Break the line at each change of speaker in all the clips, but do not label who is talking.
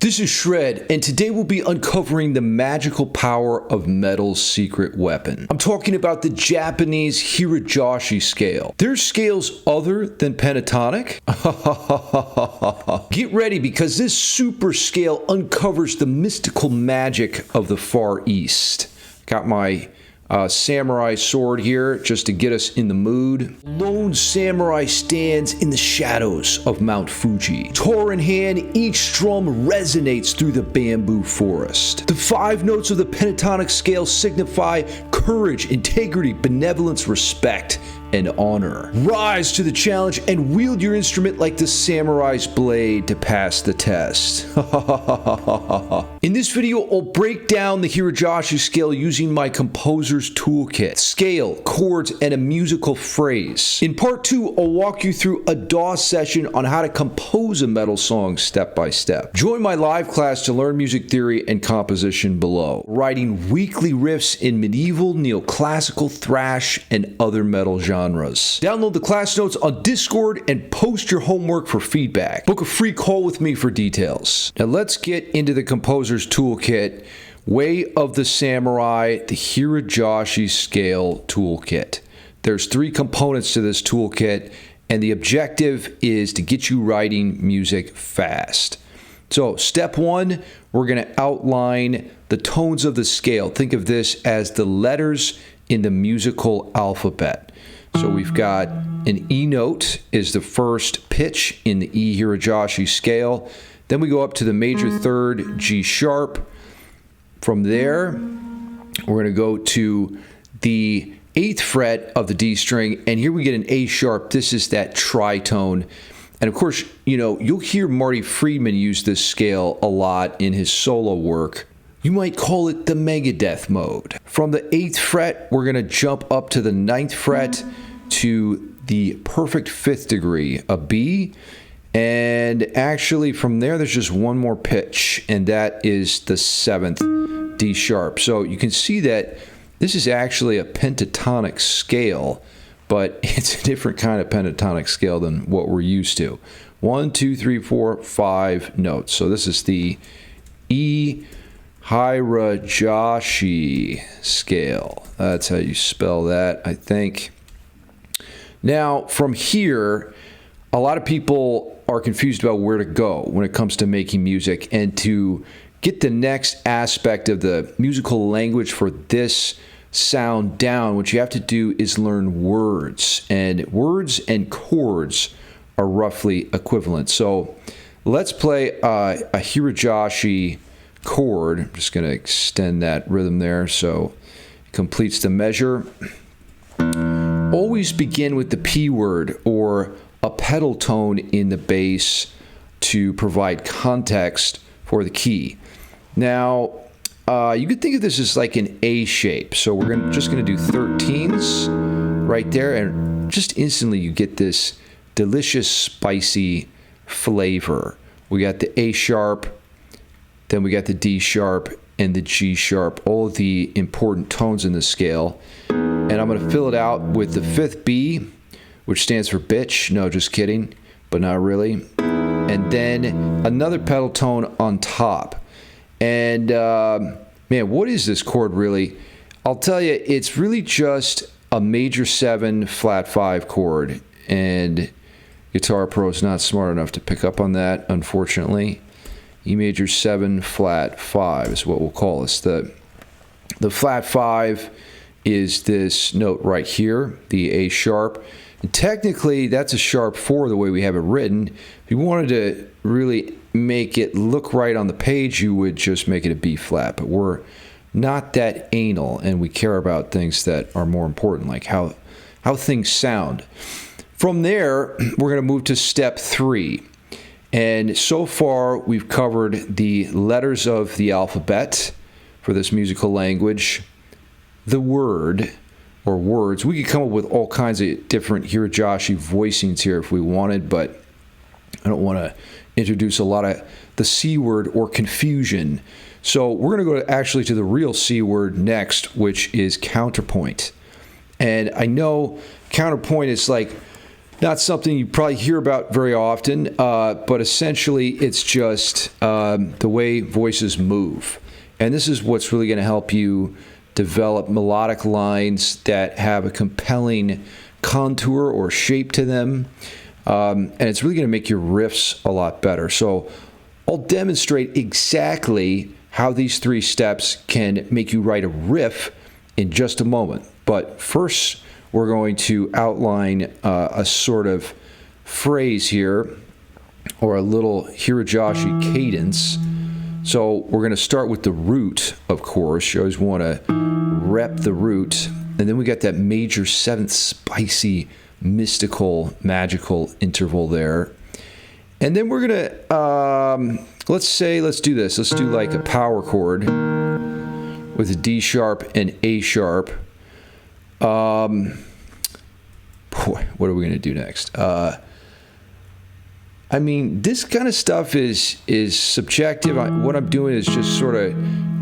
This is Shred, and today we'll be uncovering the magical power of metal's secret weapon. I'm talking about the Japanese Hirajoshi scale. There's scales other than pentatonic? Get ready, because this super scale uncovers the mystical magic of the Far East. Got my samurai sword here just to get us in the mood. Lone samurai stands in the shadows of Mount Fuji. Tor in hand, each strum resonates through the bamboo forest. The 5 notes of the pentatonic scale signify courage, integrity, benevolence, respect, and honor. Rise to the challenge and wield your instrument like the samurai's blade to pass the test. In this video, I'll break down the Hirajoshi scale using my Composer's Toolkit, scale, chords, and a musical phrase. In part 2, I'll walk you through a DAW session on how to compose a metal song step by step. Join my live class to learn music theory and composition below. Writing weekly riffs in medieval, neoclassical, thrash, and other metal genres. Download the class notes on Discord and post your homework for feedback. Book a free call with me for details. Now let's get into the Composer's Toolkit, Way of the Samurai, the Hirajoshi Scale Toolkit. There's 3 components to this toolkit, and the objective is to get you writing music fast. So step 1, we're going to outline the tones of the scale. Think of this as the letters in the musical alphabet. So we've got an E note is the first pitch in the E Hirajoshi scale. Then we go up to the major third G sharp. From there, we're going to go to the 8th fret of the D string, and here we get an A sharp. This is that tritone. And of course, you'll hear Marty Friedman use this scale a lot in his solo work. You might call it the Megadeth mode. From the 8th fret, we're going to jump up to the 9th fret to the perfect 5th degree, a B. And actually from there, there's just one more pitch, and that is the 7th D sharp. So you can see that this is actually a pentatonic scale, but it's a different kind of pentatonic scale than what we're used to. 1, 2, 3, 4, 5 notes. So this is the E Hirajoshi scale. That's how you spell that, I think. Now, from here, a lot of people are confused about where to go when it comes to making music. And to get the next aspect of the musical language for this sound down, what you have to do is learn words. And words and chords are roughly equivalent. So let's play a Hirajoshi chord. I'm just going to extend that rhythm there so it completes the measure. Always begin with the P word or a pedal tone in the bass to provide context for the key. Now, you could think of this as like an A shape. So we're just going to do 13s right there, and just instantly you get this delicious spicy flavor. We got the A sharp, then we got the D sharp and the G sharp, all of the important tones in the scale. And I'm going to fill it out with the 5th B, which stands for bitch. No, just kidding, but not really. And then another pedal tone on top. And man, what is this chord really? I'll tell you, it's really just a major 7 flat 5 chord. And Guitar Pro is not smart enough to pick up on that, unfortunately. E major 7 flat 5 is what we'll call this. The flat 5 is this note right here, the A sharp. And technically, that's a sharp 4 the way we have it written. If you wanted to really make it look right on the page, you would just make it a B flat. But we're not that anal, and we care about things that are more important, like how things sound. From there, we're going to move to step 3. And so far, we've covered the letters of the alphabet for this musical language, the word or words. We could come up with all kinds of different Hirajoshi voicings here if we wanted, but I don't want to introduce a lot of the C word or confusion. So we're going to go actually to the real C word next, which is counterpoint. And I know counterpoint is like Not something you probably hear about very often, but essentially it's just the way voices move. And this is what's really going to help you develop melodic lines that have a compelling contour or shape to them. And it's really going to make your riffs a lot better. So I'll demonstrate exactly how these 3 steps can make you write a riff in just a moment. But first, we're going to outline a sort of phrase here, or a little Hirajoshi cadence. So we're going to start with the root, of course. You always want to rep the root. And then we got that major 7th spicy, mystical, magical interval there. And then we're going to, let's do this. Let's do like a power chord with a D sharp and A sharp. Boy, what are we going to do next? I mean, this kind of stuff is subjective. What I'm doing is just sort of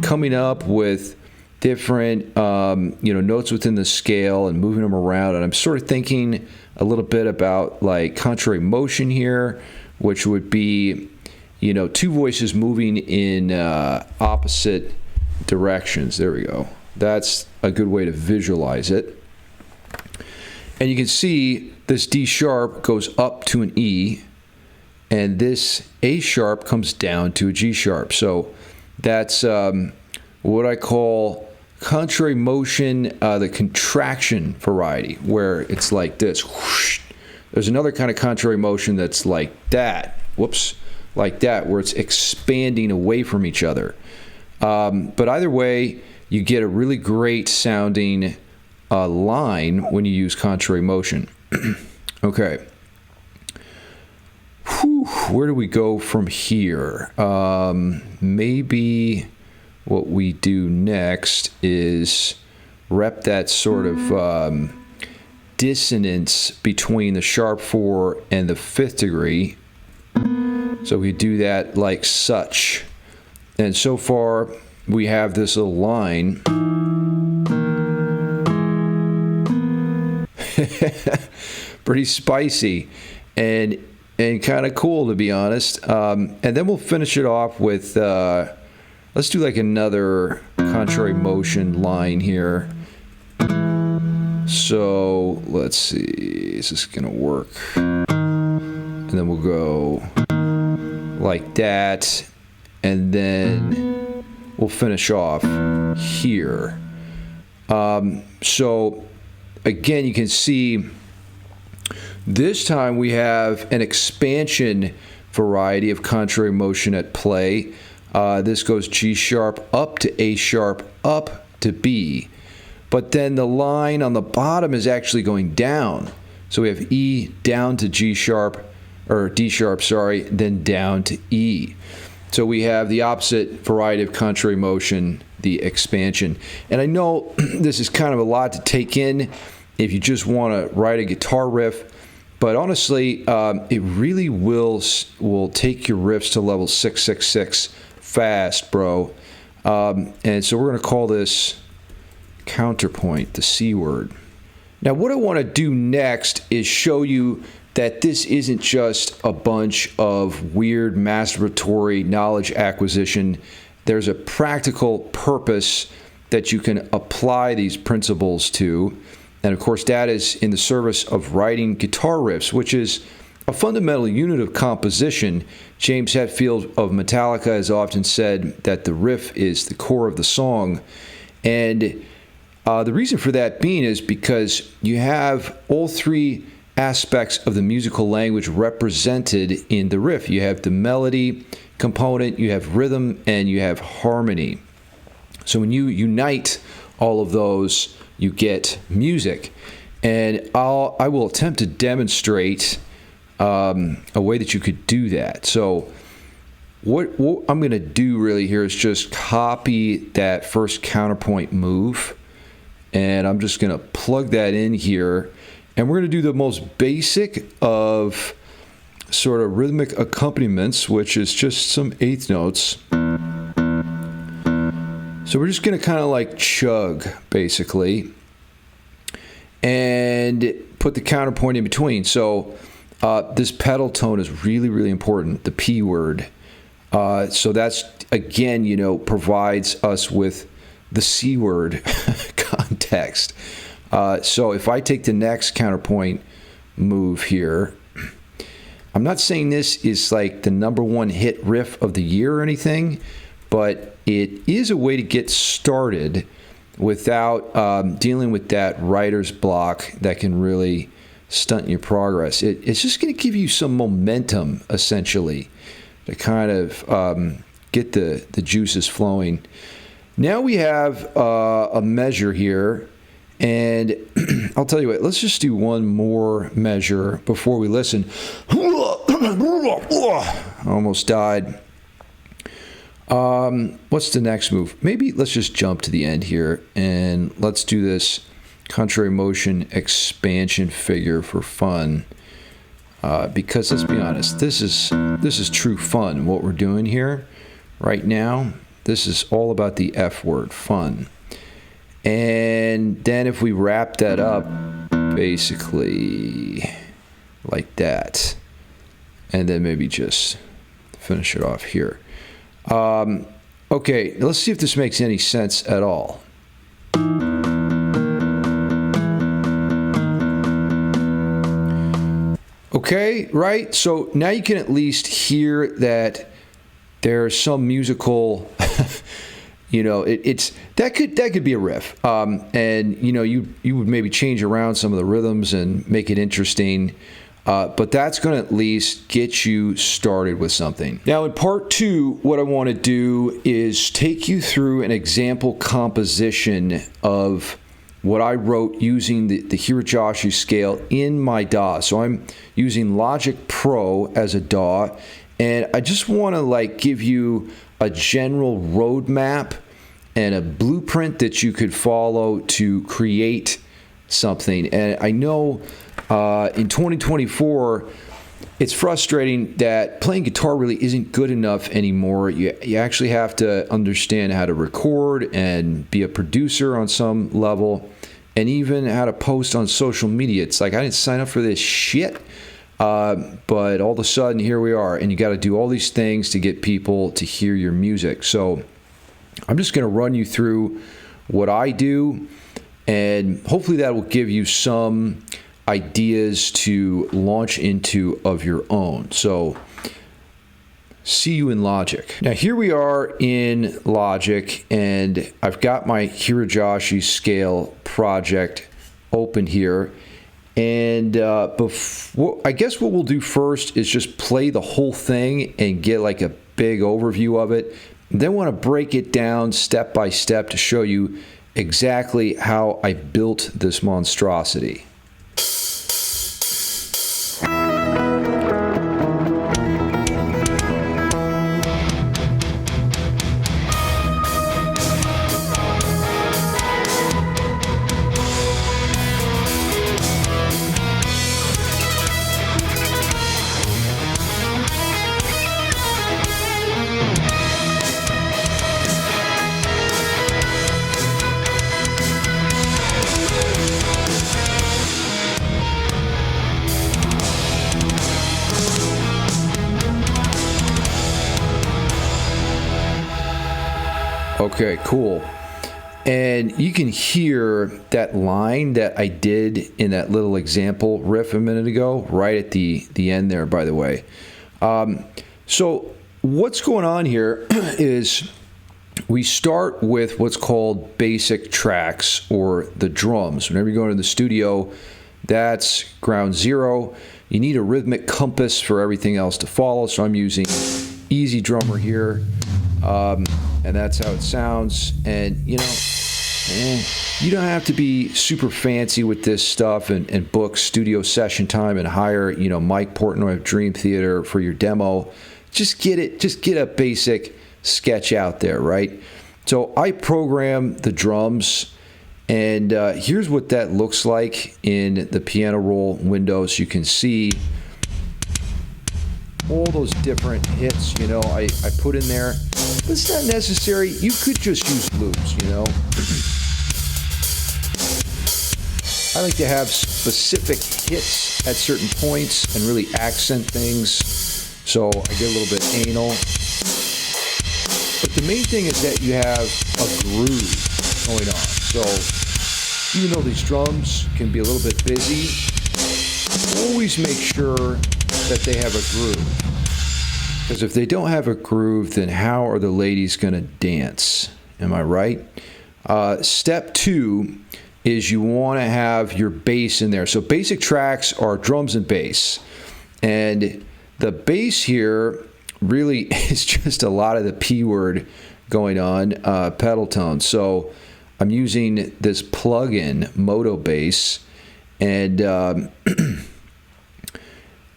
coming up with different, notes within the scale and moving them around. And I'm sort of thinking a little bit about like contrary motion here, which would be, 2 voices moving in opposite directions. There we go. That's a good way to visualize it. And you can see this D sharp goes up to an E, and this A sharp comes down to a G sharp. So that's what I call contrary motion, the contraction variety, where it's like this. Whoosh. There's another kind of contrary motion that's like that. Whoops. Like that, where it's expanding away from each other. But either way, you get a really great sounding line when you use contrary motion. Okay. Whew, where do we go from here? Maybe what we do next is rep that sort of dissonance between the sharp 4 and the 5th degree. So we do that like such. And so far, we have this little line. Pretty spicy and kind of cool, to be honest. And then we'll finish it off with, let's do like another contrary motion line here. So let's see, is this gonna work? And then we'll go like that, and then we'll finish off here. So again, you can see this time we have an expansion variety of contrary motion at play. This goes G sharp up to A sharp up to B. But then the line on the bottom is actually going down. So we have E down to G sharp, or D sharp, sorry, then down to E. So we have the opposite variety of contrary motion, the expansion. And I know this is kind of a lot to take in if you just want to write a guitar riff, but honestly, it really will take your riffs to level 666 fast, bro. And so we're going to call this counterpoint, the C word. Now, what I want to do next is show you that this isn't just a bunch of weird masturbatory knowledge acquisition. There's a practical purpose that you can apply these principles to. And of course, that is in the service of writing guitar riffs, which is a fundamental unit of composition. James Hetfield of Metallica has often said that the riff is the core of the song. And the reason for that being is because you have all 3 aspects of the musical language represented in the riff. You have the melody component, you have rhythm, and you have harmony. So when you unite all of those, you get music. And I will attempt to demonstrate a way that you could do that. So what I'm going to do really here is just copy that first counterpoint move, and I'm just going to plug that in here. And we're going to do the most basic of sort of rhythmic accompaniments, which is just some 8th notes. So we're just going to kind of like chug, basically, and put the counterpoint in between. So this pedal tone is really, really important, the P word. So that's, again, you know, provides us with the C word context. So if I take the next counterpoint move here, I'm not saying this is like the #1 hit riff of the year or anything, but it is a way to get started without dealing with that writer's block that can really stunt your progress. It's just going to give you some momentum, essentially, to kind of get the juices flowing. Now we have a measure here, and I'll tell you what, let's just do one more measure before we listen. I almost died. What's the next move? Maybe let's just jump to the end here, and let's do this contrary motion expansion figure for fun. Because let's be honest, this is true fun. What we're doing here right now, this is all about the F word, fun. And then if we wrap that up, basically like that, and then maybe just finish it off here. Okay, let's see if this makes any sense at all. Okay, right? So now you can at least hear that there's some musical, you know, that could be a riff. And you know, you would maybe change around some of the rhythms and make it interesting. But that's going to at least get you started with something. Now in part 2, what I want to do is take you through an example composition of what I wrote using the Hirajoshi scale in my DAW. So I'm using Logic Pro as a DAW, and I just want to like give you a general roadmap and a blueprint that you could follow to create something. And I know in 2024, it's frustrating that playing guitar really isn't good enough anymore. You actually have to understand how to record and be a producer on some level, and even how to post on social media. It's like, I didn't sign up for this shit, but all of a sudden here we are, and you got to do all these things to get people to hear your music. So I'm just going to run you through what I do, and hopefully that will give you some ideas to launch into of your own. So see you in Logic. Now here we are in Logic, and I've got my Hirajoshi Scale project open here. And I guess what we'll do first is just play the whole thing and get like a big overview of it. Then want to break it down step by step to show you exactly how I built this monstrosity. Okay, cool. And you can hear that line that I did in that little example riff a minute ago, right at the end there, by the way. So what's going on here is we start with what's called basic tracks, or the drums. Whenever you go into the studio, that's ground zero. You need a rhythmic compass for everything else to follow. So I'm using Easy Drummer here. And that's how it sounds. And you know, you don't have to be super fancy with this stuff and book studio session time and hire, you know, Mike Portnoy of Dream Theater for your demo. Just get a basic sketch out there, right? So I program the drums, and here's what that looks like in the piano roll window. So you can see all those different hits, you know, I put in there. But it's not necessary. You could just use loops, you know. I like to have specific hits at certain points and really accent things, so I get a little bit anal. But the main thing is that you have a groove going on. So even though these drums can be a little bit busy, always make sure that they have a groove. Because if they don't have a groove, then how are the ladies going to dance? Am I right? Step 2 is you want to have your bass in there. So basic tracks are drums and bass. And the bass here really is just a lot of the P word going on, pedal tone. So I'm using this plugin, Moto Bass, and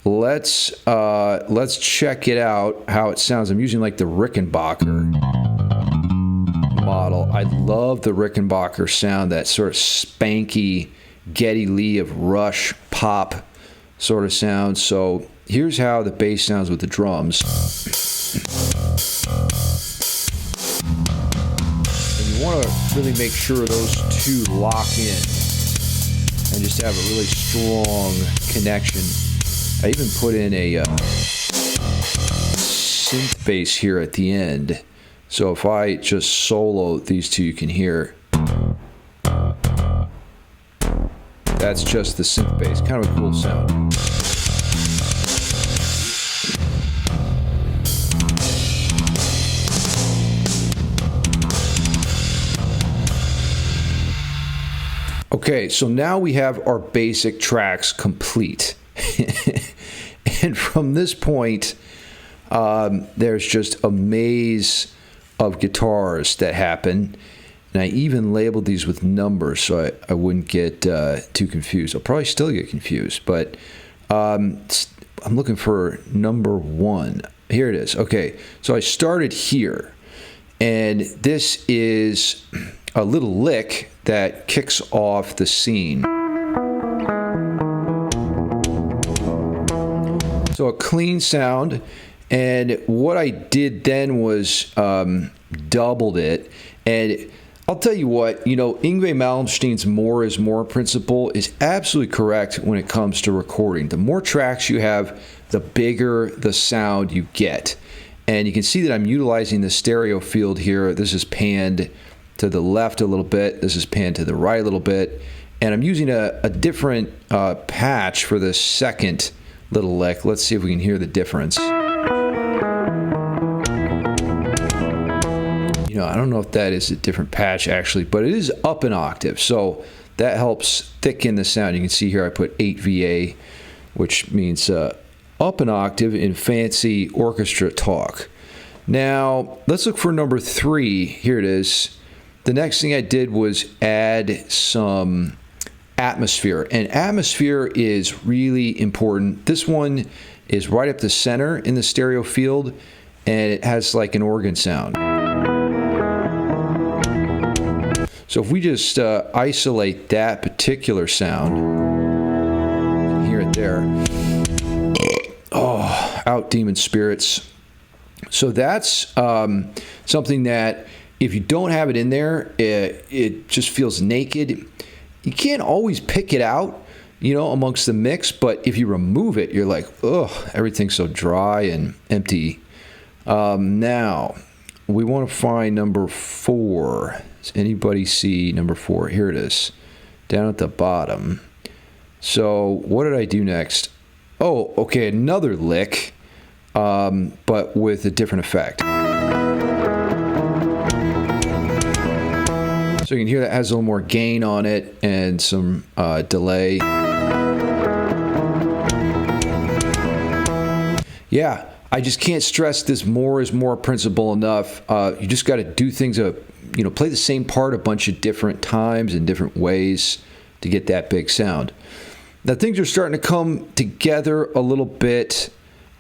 let's check it out, how it sounds. I'm using like the Rickenbacker model. I love the Rickenbacker sound, that sort of spanky Geddy Lee of Rush pop sort of sound. So here's how the bass sounds with the drums. And you want to really make sure those two lock in and just have a really strong connection. I even put in a synth bass here at the end. So if I just solo these two, you can hear. That's just the synth bass. Kind of a cool sound. Okay, so now we have our basic tracks complete. And from this point, there's just a maze of guitars that happen. And I even labeled these with numbers so I wouldn't get too confused. I'll probably still get confused, but I'm looking for number 1. Here it is. Okay, so I started here. And this is a little lick that kicks off the scene. So a clean sound, and what I did then was doubled it. And I'll tell you what, you know, Yngwie Malmsteen's more is more principle is absolutely correct when it comes to recording. The more tracks you have, the bigger the sound you get. And you can see that I'm utilizing the stereo field here. This is panned to the left a little bit. This is panned to the right a little bit. And I'm using a different patch for the second little lick. Let's see if we can hear the difference. You know, I don't know if that is a different patch actually, but it is up an octave. So that helps thicken the sound. You can see here I put 8 VA, which means up an octave in fancy orchestra talk. Now, let's look for number 3. Here it is. The next thing I did was add some atmosphere, and atmosphere is really important. This one is right up the center in the stereo field, and it has like an organ sound. So if we just isolate that particular sound, you can hear it there. Oh, out demon spirits. So that's something that if you don't have it in there, it just feels naked. You can't always pick it out, you know, amongst the mix, but if you remove it, you're like, ugh, everything's so dry and empty. Now, we want to find number 4. Does anybody see number 4? Here it is, down at the bottom. So what did I do next? Oh, okay, another lick, but with a different effect. So you can hear that has a little more gain on it and some delay. Yeah, I just can't stress this more is more principle enough. You just got to do things, you know, play the same part a bunch of different times in different ways to get that big sound. Now things are starting to come together a little bit.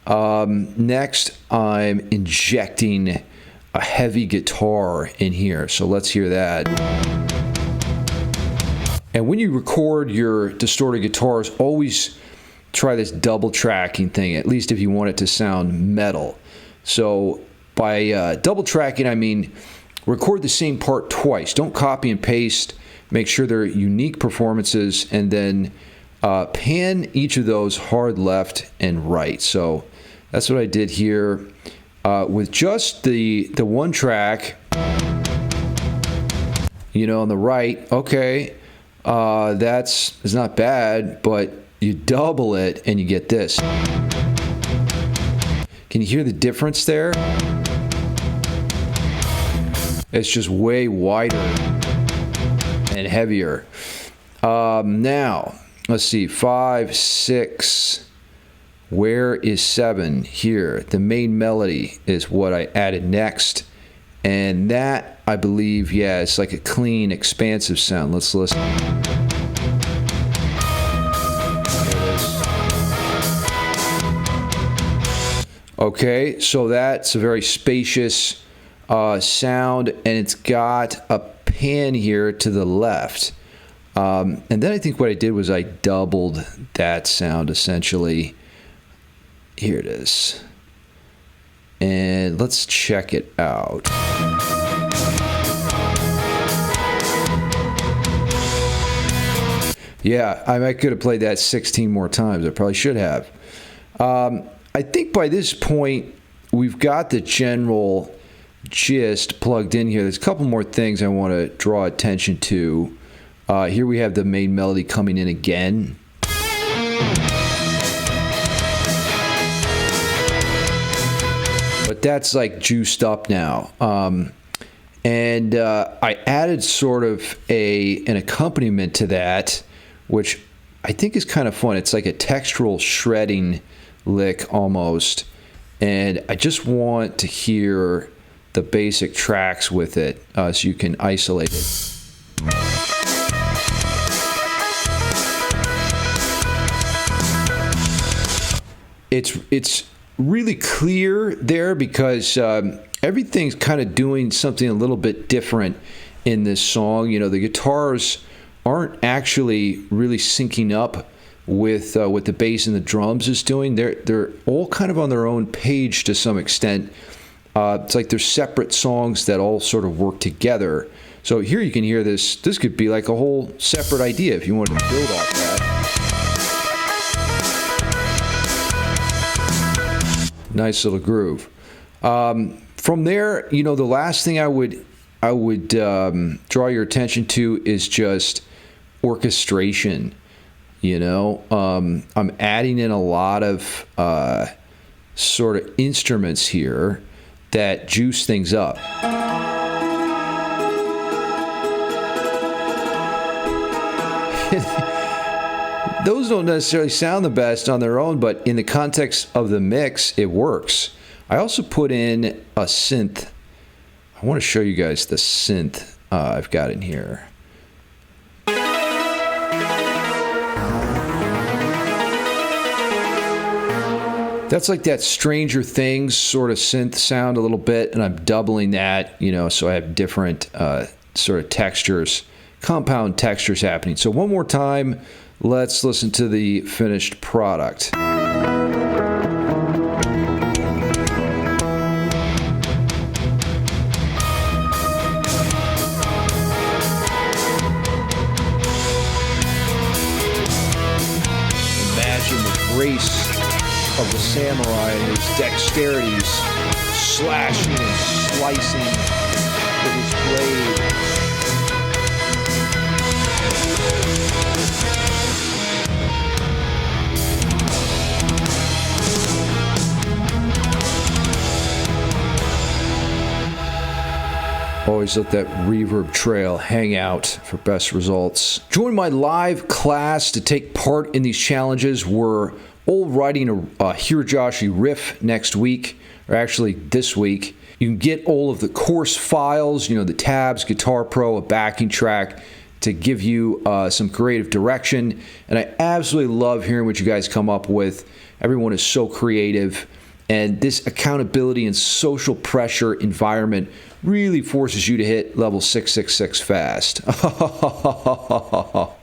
Next, I'm injecting a heavy guitar in here. So let's hear that. And when you record your distorted guitars, always try this double tracking thing, at least if you want it to sound metal. So by double tracking, I mean record the same part twice. Don't copy and paste make sure they're unique performances, and then pan each of those hard left and right. So that's what I did here with just the one track, you know, on the right. Okay, it's not bad, but you double it and you get this. Can you hear the difference there? It's just way wider and heavier. Now, let's see, 5, 6. Where is 7? Here. The main melody is what I added next. And that, I believe, yeah, it's like a clean, expansive sound. Let's listen. Okay, so that's a very spacious sound, and it's got a pan here to the left. And then I think what I did was I doubled that sound essentially. Here it is. And let's check it out. Yeah, I could have played that 16 more times. I probably should have. I think by this point, we've got the general gist plugged in here. There's a couple more things I want to draw attention to. Here we have the main melody coming in again. But that's like juiced up now. And I added sort of an accompaniment to that, which I think is kind of fun. It's like a textural shredding lick almost. And I just want to hear the basic tracks with it so you can isolate it. It's really clear there because everything's kind of doing something a little bit different in this song. You know, the guitars aren't actually really syncing up with what the bass and the drums is doing. They're all kind of on their own page to some extent. It's like they're separate songs that all sort of work together. So here you can hear this. This could be like a whole separate idea if you wanted to build off that. Nice little groove. From there, you know, the last thing I would draw your attention to is just orchestration. You know, I'm adding in a lot of sort of instruments here that juice things up. Those don't necessarily sound the best on their own, but in the context of the mix, it works. I also put in a synth. I want to show you guys the synth I've got in here. That's like that Stranger Things sort of synth sound a little bit, and I'm doubling that, you know, so I have different sort of textures, compound textures happening. So one more time, let's listen to the finished product. Imagine the grace of the samurai and his dexterities, slashing and slicing with his blade. Always let that reverb trail hang out for best results. Join my live class to take part in these challenges. We're all writing a Hirajoshi riff next week, or actually this week. You can get all of the course files, you know, the tabs, Guitar Pro, a backing track to give you some creative direction. And I absolutely love hearing what you guys come up with. Everyone is so creative. And this accountability and social pressure environment really forces you to hit level 666 fast.